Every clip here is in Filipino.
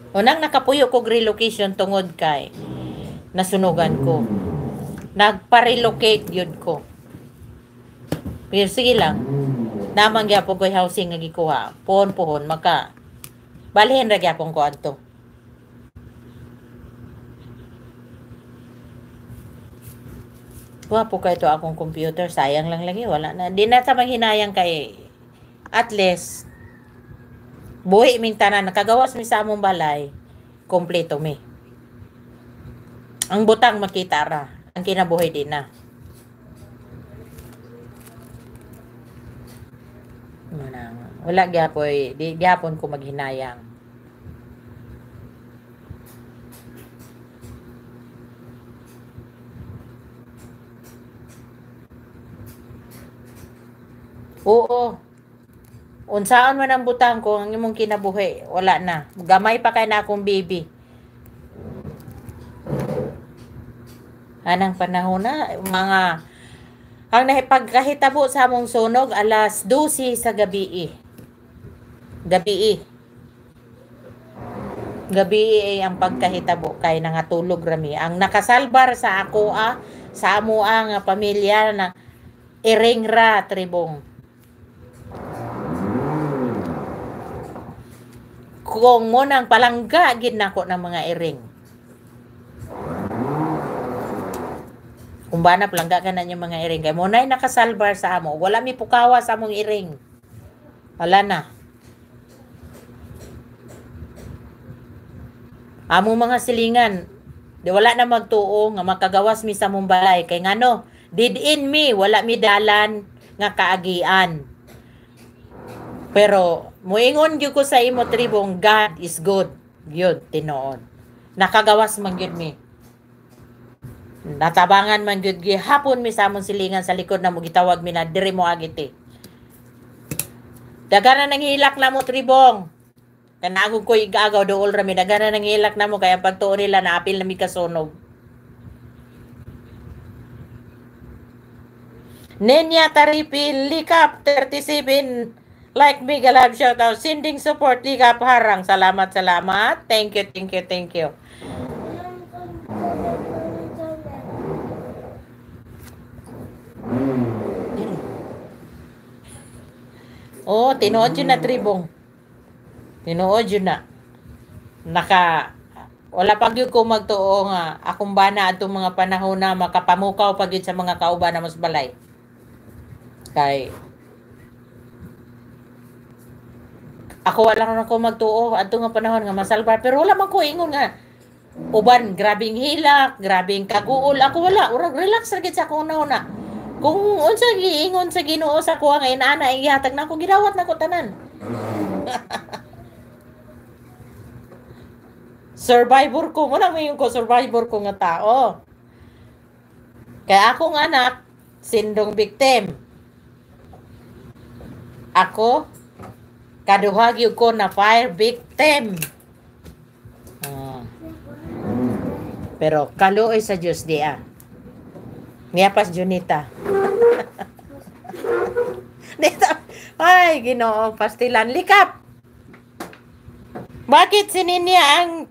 Unang nakapuyo ko relocation tungod kay nasunugan ko. Nagpa-relocate yun ko. Pero sige lang. Namang gyapon ko'y housing nga gikuha. Pohon-pohon maka balihin ra gyapon ko adto. Kuha po kayo to akong computer. Sayang lang lagi. Wala na. Di na ta maghinayang kay at least buhi ming tanan. Nakagawas mi sa among balay. Kompleto mi. Ang butang makita ra. Ang kinabuhi din na. Wala gyapoy. Di gyapon ko maghinayang. Oo. Unsaon man ang butang ko, ang imong kinabuhi, wala na. Gamay pa kay na akong baby. Anang panahon na, mga, ang pagkahitabo sa among sunog, alas 12 sa gabi. Gabi ay ang pagkahitabo kay nangatulog rami. Ang nakasalbar sa ako sa amo ang pamilya na iring ra tribong. Kung mo nang palangga gid nako ng mga iring. Kung ba na palangga ka na yung mga iring kay mo nay nakasalbar sa amo, wala mi pukawa sa among iring. Wala na. Among mga silingan, di wala na magtuo nga makagawas mi sa among balay kay ngano, did-in mi wala mi dalan nga kaagian. Pero muingon gyud ko sa imo tribong, God is good. Gyud tinuod. Nakagawas man gyud mi. Natabangan man gyud hapon mi sa among silingan sa likod na mo gitawag mi na diri mo agiti. Dagana nang hilak na mo tribong. Kanagog ko igagaw dool ra mi dagana nang hilak na mo kaya pagtuon nila na apil na mi kasunog. Nenya Taripil Likap 37 like mega love shout out sending support Likap Harang. Salamat. Thank you. Oh, tinuod yun na tribong. Tinuod yun na. Wala pag yun ko magtuo nga akong bana atong mga panahon na makapamukaw pag yun sa mga kauban na mas balay. Kay ako wala ron ako magtuo ato nga panahon nga masalbar pero wala man ko ingon nga uban grabing hilak, grabing kaguol. Ako wala, urag relax ra gid sa akong una. Kung unsa giingon sa Ginoo sa kuha nga inaana ihatag na ako gidawat na ko tanan. Survivor ko, muna mo yung ko survivor ko nga tao. Kaya akong anak sindong victim. Ako kaduha gyud ko na fire victim. Pero kaluoy sa Dios dia. Miyapas Junita. Ay, Ginoo, pastilan Likap. Bakit si Ninya ang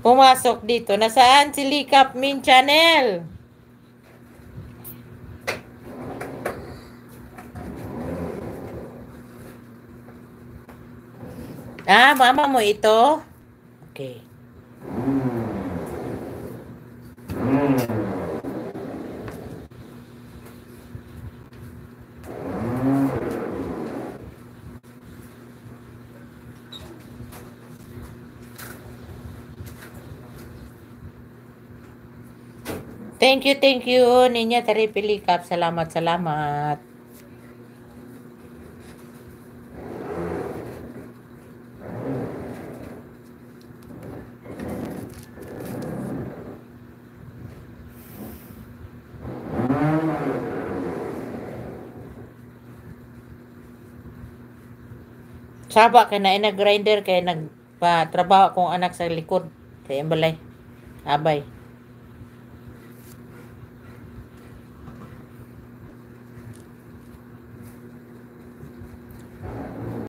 pumasok dito? Nasaan si Likap Min Channel? Mama mo ito? Okay. Thank you, Ninya Taripilikap. Salamat. Saba kay na ina grinder kay nagpa-trabaho akong anak sa likod. Kaya balay. Abay.